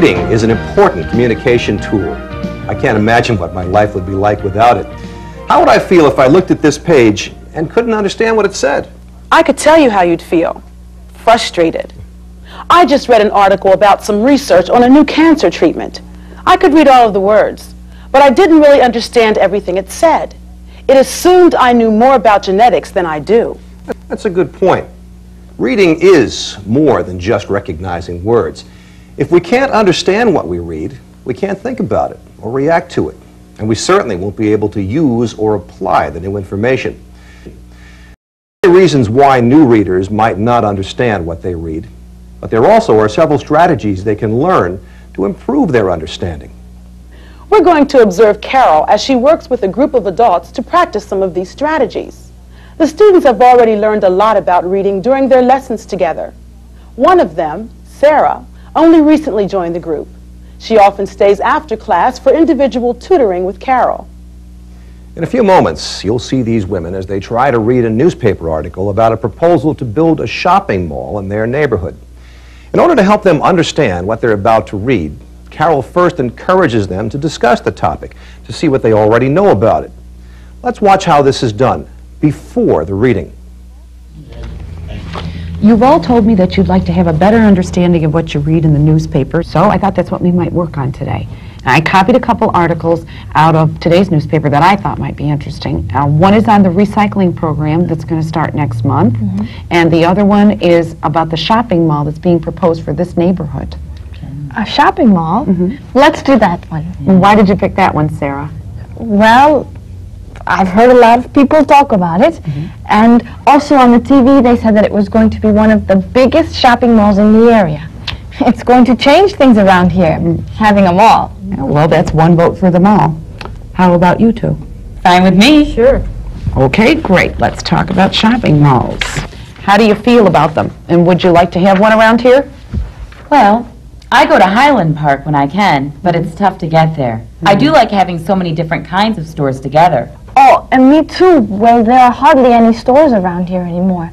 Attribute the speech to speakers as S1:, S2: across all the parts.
S1: Reading is an important communication tool. I can't imagine what my life would be like without it. How would I feel if I looked at this page and couldn't understand what it said?
S2: I could tell you how you'd feel. Frustrated. I just read an article about some research on a new cancer treatment. I could read all of the words, but I didn't really understand everything it said. It assumed I knew more about genetics than I do.
S1: That's a good point. Reading is more than just recognizing words. If we can't understand what we read, we can't think about it or react to it. And we certainly won't be able to use or apply the new information. There are reasons why new readers might not understand what they read, but there also are several strategies they can learn to improve their understanding.
S2: We're going to observe Carol as she works with a group of adults to practice some of these strategies. The students have already learned a lot about reading during their lessons together. One of them, Sarah, only recently joined the group. She often stays after class for individual tutoring with Carol.
S1: In a few moments, you'll see these women as they try to read a newspaper article about a proposal to build a shopping mall in their neighborhood. In order to help them understand what they're about to read, Carol first encourages them to discuss the topic to see what they already know about it. Let's watch how this is done before the reading.
S3: You've all told me that you'd like to have a better understanding of what you read in the newspaper, so I thought that's what we might work on today. I copied a couple articles out of today's newspaper that I thought might be interesting. One is on the recycling program that's going to start next month, and the other one is about the shopping mall that's being proposed for this neighborhood.
S4: A shopping mall? Let's do that one.
S3: Why did you pick that one, Sarah?
S4: Well, I've heard a lot of people talk about it, and also on the TV they said that it was going to be one of the biggest shopping malls in the area. It's going to change things around here, having a mall.
S3: Well, that's one vote for the mall. How about you two?
S5: Fine with me.
S4: Sure.
S3: Okay, great. Let's talk about shopping malls. How do you feel about them? And would you like to have one around here?
S5: Well, I go to Highland Park when I can, but it's tough to get there. I do like having so many different kinds of stores together.
S4: Oh, and me too. Well, there are hardly any stores around here anymore.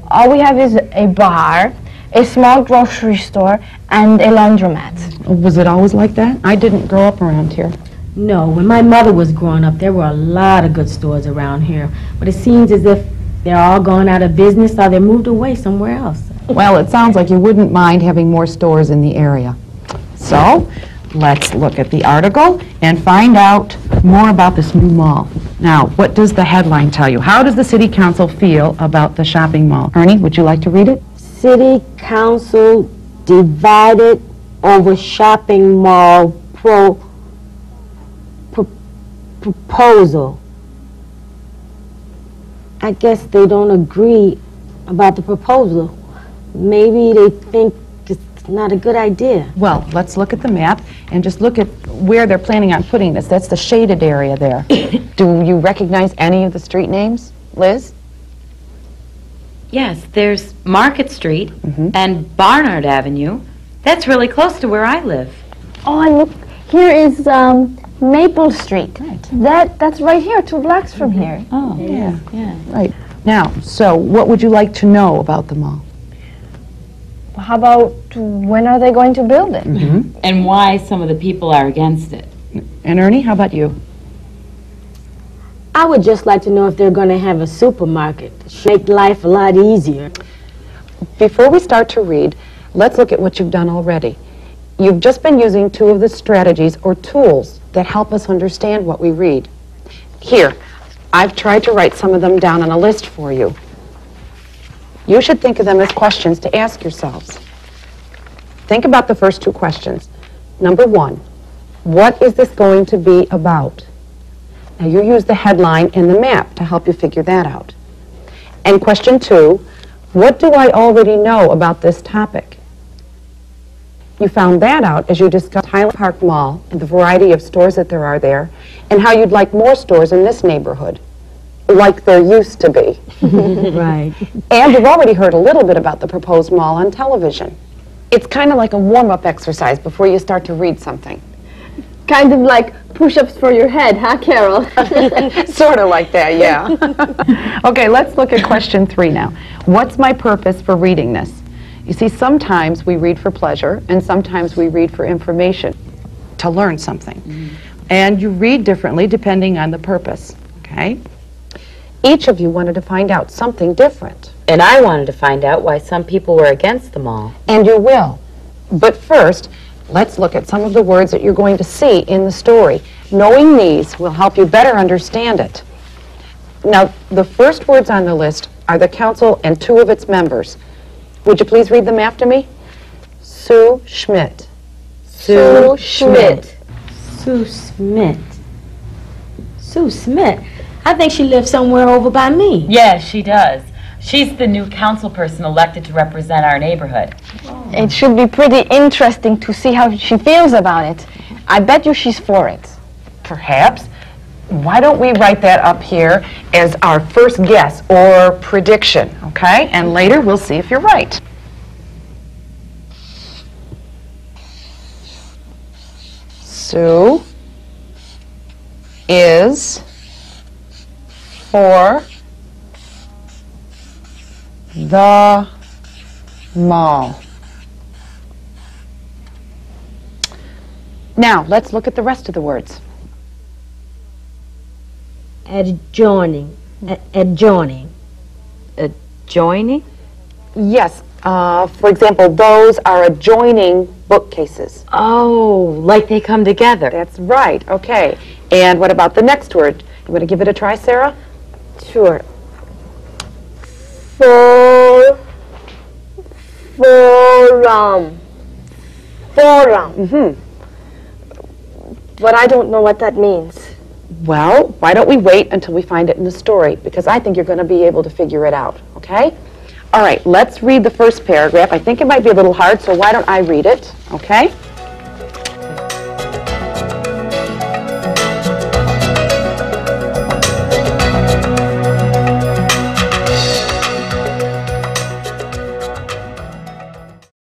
S4: All we have is a bar, a small grocery store, and a laundromat.
S3: Was it always like that? I didn't grow up around here.
S6: No, when my mother was growing up, there were a lot of good stores around here. But it seems as if they're all gone out of business or they moved away somewhere else.
S3: Well, it sounds like you wouldn't mind having more stores in the area. So, let's look at the article and find out more about this new mall. Now, what does the headline tell you? How does the City Council feel about the shopping mall? Ernie, would you like to read it?
S6: City Council divided over shopping mall proposal. I guess they don't agree about the proposal. Maybe they think it's not a good idea.
S3: Well, let's look at the map and just look at where they're planning on putting this. That's the shaded area there. Do you recognize any of the street names, Liz?
S5: Yes, there's Market Street and Barnard Avenue. That's really close to where I live.
S4: Oh, and look, here is Maple Street. Right. That's right here, 2 blocks from here.
S3: Oh, yeah. Right. Now, so what would you like to know about the mall?
S4: How about when are they going to build it?
S5: And why some of the people are against it.
S3: And Ernie, how about you?
S6: I would just like to know if they're going to have a supermarket. Make life a lot easier.
S3: Before we start to read, let's look at what you've done already. You've just been using 2 of the strategies or tools that help us understand what we read. Here, I've tried to write some of them down on a list for you. You should think of them as questions to ask yourselves. Think about the first 2 questions. Number 1, what is this going to be about? Now you use the headline and the map to help you figure that out. And question 2, what do I already know about this topic? You found that out as you discussed Highland Park Mall and the variety of stores that there are there, and how you'd like more stores in this neighborhood, like there used to be.
S6: Right.
S3: And you've already heard a little bit about the proposed mall on television. It's kind of like a warm-up exercise before you start to read something.
S4: Kind of like push-ups for your head, huh, Carol?
S3: Sort of like that, yeah. Okay, let's look at question 3 now. What's my purpose for reading this? You see, sometimes we read for pleasure, and sometimes we read for information, to learn something. And you read differently depending on the purpose, okay? Each of you wanted to find out something different.
S5: And I wanted to find out why some people were against the mall.
S3: And you will. But first, let's look at some of the words that you're going to see in the story. Knowing these will help you better understand it. Now, the first words on the list are the council and two of its members. Would you please read them after me? Sue Schmidt.
S6: Sue Schmidt. Sue Schmidt. Sue Schmidt. I think she lives somewhere over by me.
S5: Yes, she does. She's the new council person elected to represent our neighborhood.
S4: It should be pretty interesting to see how she feels about it. I bet you she's for it.
S3: Perhaps. Why don't we write that up here as our first guess or prediction, okay? And later we'll see if you're right. Sue is for the mall. Now, let's look at the rest of the words.
S6: Adjoining. Adjoining.
S5: Adjoining?
S3: Yes. For example, those are adjoining bookcases.
S5: Oh, like they come together.
S3: That's right. Okay. And what about the next word? You want to give it a try, Sarah?
S4: Sure. Forum. Forum. But I don't know what that means.
S3: Well, why don't we wait until we find it in the story, because I think you're going to be able to figure it out, okay? All right, let's read the first paragraph. I think it might be a little hard, so why don't I read it, okay?